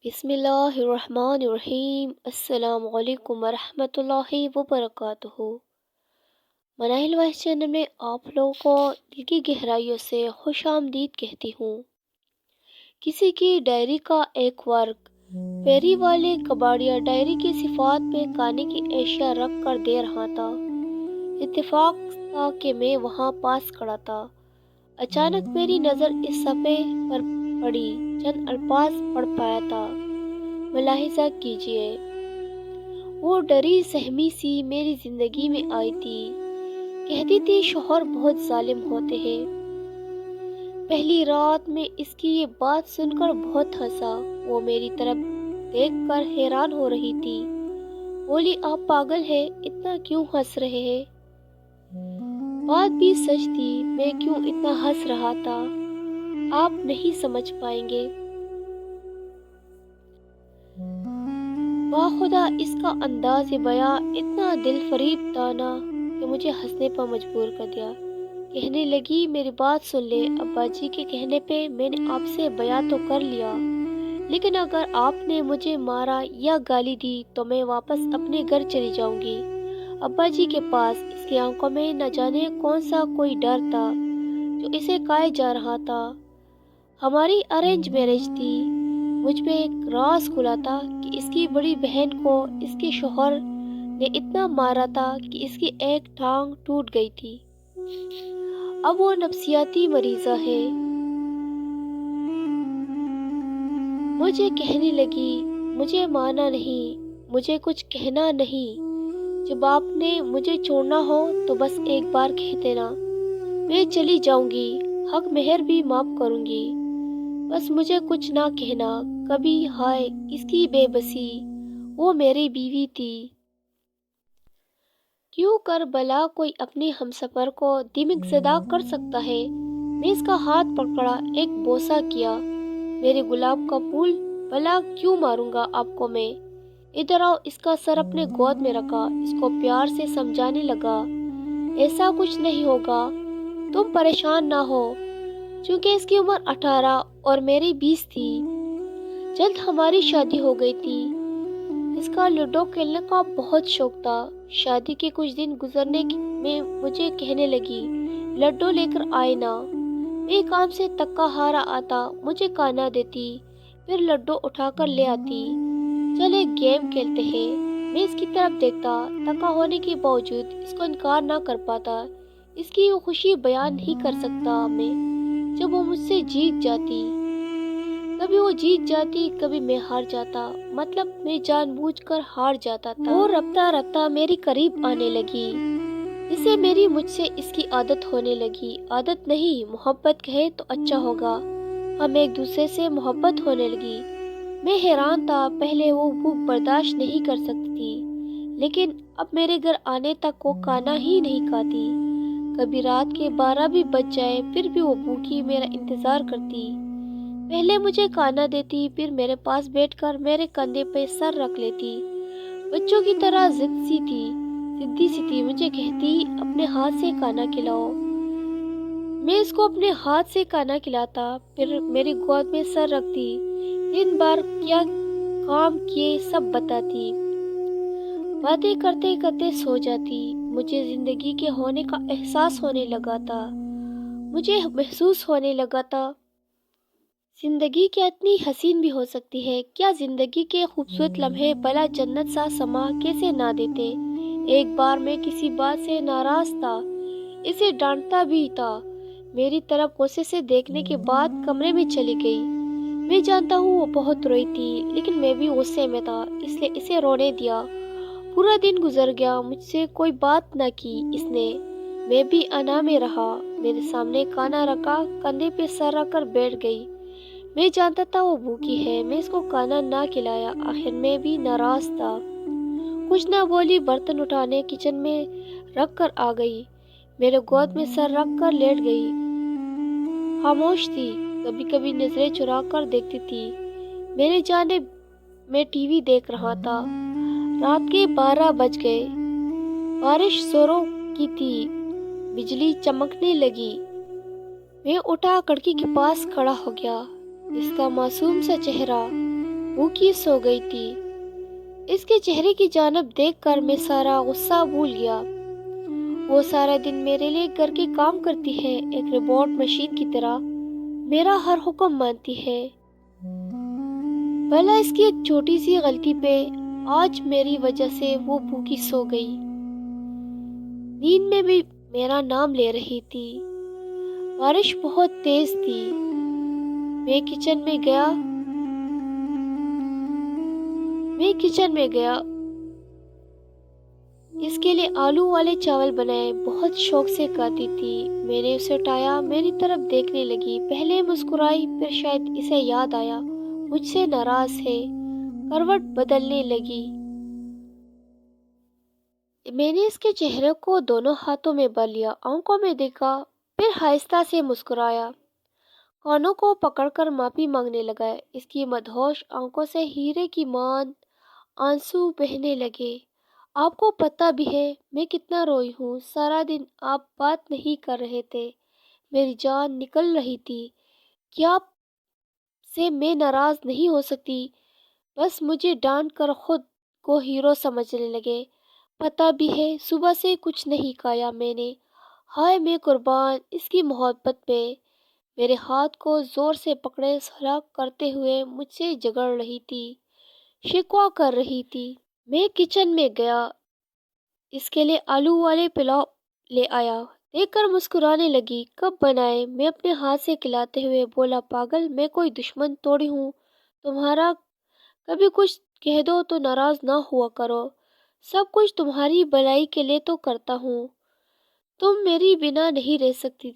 بسم اللہ الرحمن الرحیم۔ السلام علیکم ورحمۃ اللہ وبرکاتہ۔ مناہل وائس چینل میں آپ لوگوں کو دل کی گہرائیوں سے خوش آمدید کہتی ہوں۔ کسی کی ڈائری کا ایک ورق، پیری والے کباڑیا ڈائری کی صفات میں کھانے کی اشیاء رکھ کر دے رہا تھا۔ اتفاق تھا کہ میں وہاں پاس کھڑا تھا۔ اچانک میری نظر اس صفحے پر پڑی، چند الفاظ پڑھ پایا تھا۔ ملاحظہ کیجیے، وہ ڈری سہمی سی میری زندگی میں آئی تھی۔ کہتی تھی شوہر بہت ظالم ہوتے ہیں۔ پہلی رات میں اس کی یہ بات سن کر بہت ہنسا۔ وہ میری طرف دیکھ کر حیران ہو رہی تھی۔ بولی، آپ پاگل ہیں، اتنا کیوں ہنس رہے ہیں؟ بات بھی سچ تھی، میں کیوں اتنا ہنس رہا تھا آپ نہیں سمجھ پائیں گے۔ باخدا اس کا انداز بیاں اتنا دل فریب تھا نا کہ مجھے ہنسنے پر مجبور کر دیا۔ کہنے لگی، میری بات سن لے، ابا جی کے کہنے پہ میں نے آپ سے بیعت تو کر لیا، لیکن اگر آپ نے مجھے مارا یا گالی دی تو میں واپس اپنے گھر چلی جاؤں گی، ابا جی کے پاس۔ اس کی آنکھوں میں نہ جانے کون سا کوئی ڈر تھا جو اسے کھائے جا رہا تھا۔ ہماری ارینج میرج تھی۔ مجھ پہ ایک راز کھلا تھا کہ اس کی بڑی بہن کو اس کے شوہر نے اتنا مارا تھا کہ اس کی ایک ٹانگ ٹوٹ گئی تھی۔ اب وہ نفسیاتی مریضہ ہے۔ مجھے کہنے لگی، مجھے مارنا نہیں، مجھے کچھ کہنا نہیں، جب آپ نے مجھے چھوڑنا ہو تو بس ایک بار کہہ دینا، میں چلی جاؤں گی، حق مہر بھی معاف کروں گی، بس مجھے کچھ نہ کہنا کبھی۔ ہائے اس کی بے بسی، وہ میری بیوی تھی۔ کیوں کر بلا کوئی اپنی ہمسفر کو دمک زدہ کر سکتا ہے؟ میں اس کا ہاتھ پکڑا، ایک بوسہ کیا۔ میرے گلاب کا پھول، بلا کیوں ماروں گا آپ کو میں؟ ادھر آؤ۔ اس کا سر اپنے گود میں رکھا، اس کو پیار سے سمجھانے لگا، ایسا کچھ نہیں ہوگا، تم پریشان نہ ہو۔ چونکہ اس کی عمر 18 اور میری 20 تھی، جلد ہماری شادی ہو گئی تھی۔ اس کا لوڈو کھیلنے کا بہت شوق تھا۔ شادی کے کچھ دن گزرنے میں مجھے کہنے لگی، لڈو لے کر آئے نا۔ میں کام سے تھکا ہارا آتا، مجھے کھانا دیتی، پھر لڈو اٹھا کر لے آتی۔ چل ایک گیم کھیلتے ہیں۔ میں اس کی طرف دیکھتا، تھکا ہونے کے باوجود اس کو انکار نہ کر پاتا۔ اس کی وہ خوشی بیان نہیں کر سکتا میں، جب وہ مجھ سے جیت جاتی۔ کبھی وہ جیت جاتی، کبھی میں ہار جاتا، مطلب میں جان بوجھ کر ہار جاتا تھا۔ وہ رفتہ رفتہ میری قریب آنے لگی، اسے میری مجھ سے اس کی عادت ہونے لگی۔ عادت نہیں، محبت کہے تو اچھا ہوگا۔ ہم ایک دوسرے سے محبت ہونے لگی۔ میں حیران تھا، پہلے وہ بھوک برداشت نہیں کر سکتی تھی، لیکن اب میرے گھر آنے تک وہ کھانا ہی نہیں کھاتی۔ کبھی رات کے 12 بھی بج جائے پھر بھی وہ بھوکی میرا انتظار کرتی۔ پہلے مجھے کھانا دیتی، پھر میرے پاس بیٹھ کر میرے کندھے پہ سر رکھ لیتی۔ بچوں کی طرح ضدی سی تھی، مجھے کہتی، اپنے ہاتھ سے کھانا کھلاؤ۔ میں اس کو اپنے ہاتھ سے کھانا کھلاتا، پھر میری گود میں سر رکھتی، دن بھر کیا کام کیے سب بتاتی، باتیں کرتے کرتے سو جاتی۔ مجھے زندگی کے ہونے کا احساس ہونے لگا تھا۔ مجھے محسوس ہونے لگا تھا زندگی کیا اتنی حسین بھی ہو سکتی ہے۔ کیا زندگی کے خوبصورت لمحے بھلا جنت سا سما کیسے نہ دیتے؟ ایک بار میں کسی بات سے ناراض تھا، اسے ڈانٹتا بھی تھا، میری طرف غصے سے دیکھنے کے بعد کمرے میں چلی گئی۔ میں جانتا ہوں وہ بہت روئی تھی، لیکن میں بھی غصے میں تھا، اس لیے اسے رونے دیا۔ پورا دن گزر گیا، مجھ سے کوئی بات نہ کی اس نے۔ میں بھی انا میں رہا، میرے سامنے کھانا رکھا، کندھے پہ سر رکھ کر بیٹھ گئی۔ میں جانتا تھا وہ بھوکی ہے، میں اس کو کھانا نہ کھلایا۔ آخر میں بھی ناراض تھا، کچھ نہ بولی، برتن اٹھانے کچن میں رکھ کر آ گئی، میرے گود میں سر رکھ کر لیٹ گئی، خاموش تھی، کبھی کبھی نظریں چرا کر دیکھتی تھی میرے جانب۔ میں ٹی وی دیکھ رہا تھا، رات کے 12 بج گئے، بارش زوروں کی تھی، بجلی چمکنے لگی۔ میں اٹھا، کھڑکی کے پاس کھڑا ہو گیا۔ اس کا معصوم سا چہرہ، بھوکی سو گئی تھی۔ اس کے چہرے کی جانب دیکھ کر میں سارا غصہ بھول گیا۔ وہ سارا دن میرے لیے گھر کے کام کرتی ہے، ایک روبوٹ مشین کی طرح میرا ہر حکم مانتی ہے۔ بھلا اس کی ایک چھوٹی سی غلطی پہ آج میری وجہ سے وہ بھوکی سو گئی۔ نیند میں بھی میرا نام لے رہی تھی۔ بارش بہت تیز تھی۔ میں کچن میں گیا، اس کے لیے آلو والے چاول بنائے، بہت شوق سے کھاتی تھی۔ میں نے اسے اٹھایا، میری طرف دیکھنے لگی، پہلے مسکرائی، پھر شاید اسے یاد آیا مجھ سے ناراض ہے، کروٹ بدلنے لگی۔ میں نے اس کے چہرے کو دونوں ہاتھوں میں بھر لیا، آنکھوں میں دیکھا، پھر آہستہ سے مسکرایا، کانوں کو پکڑ کر معافی مانگنے لگا۔ اس کی مدہوش آنکھوں سے ہیرے کی مانند آنسو بہنے لگے۔ آپ کو پتہ بھی ہے میں کتنا روئی ہوں، سارا دن آپ بات نہیں کر رہے تھے، میری جان نکل رہی تھی کہ آپ سے میں ناراض نہیں ہو سکتی، بس مجھے ڈانٹ کر خود کو ہیرو سمجھنے لگے۔ پتہ بھی ہے صبح سے کچھ نہیں کھایا میں نے، ہائے میں قربان اس کی محبت پہ۔ میرے ہاتھ کو زور سے پکڑے ہلاک کرتے ہوئے مجھ سے جھگڑ رہی تھی، شکوہ کر رہی تھی۔ میں کچن میں گیا، اس کے لیے آلو والے پلاؤ لے آیا، دیکھ کر مسکرانے لگی۔ کب بنائے؟ میں اپنے ہاتھ سے کھلاتے ہوئے بولا، پاگل میں کوئی دشمن توڑی ہوں تمہارا؟ کبھی کچھ کہہ دو تو ناراض نہ ہوا کرو، سب کچھ تمہاری بھلائی کے لیے تو کرتا ہوں۔ تم میری بنا نہیں رہ سکتی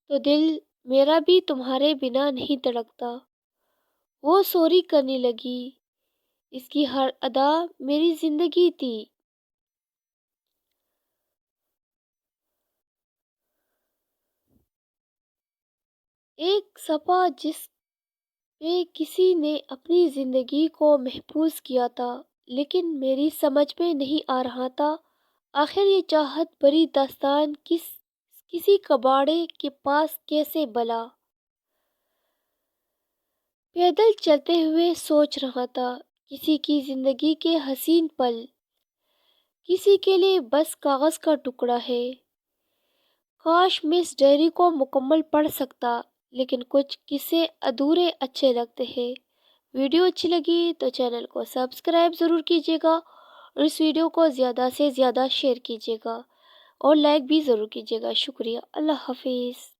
تو دل میرا بھی تمہارے بنا نہیں دھڑکتا۔ وہ سوری کرنے لگی، اس کی ہر ادا میری زندگی تھی۔ ایک صفحہ جس پہ کسی نے اپنی زندگی کو محفوظ کیا تھا، لیکن میری سمجھ میں نہیں آ رہا تھا آخر یہ چاہت بھری داستان کسی کباڑے کے پاس کیسے بلا۔ پیدل چلتے ہوئے سوچ رہا تھا، کسی کی زندگی کے حسین پل کسی کے لیے بس کاغذ کا ٹکڑا ہے۔ کاش میں اس ڈائری کو مکمل پڑھ سکتا، لیکن کچھ قصے ادھورے اچھے لگتے ہیں۔ ویڈیو اچھی لگی تو چینل کو سبسکرائب ضرور کیجیے گا اور اس ویڈیو کو زیادہ سے زیادہ شیئر کیجیے گا اور لائک بھی ضرور کیجیے گا۔ شکریہ، اللہ حافظ۔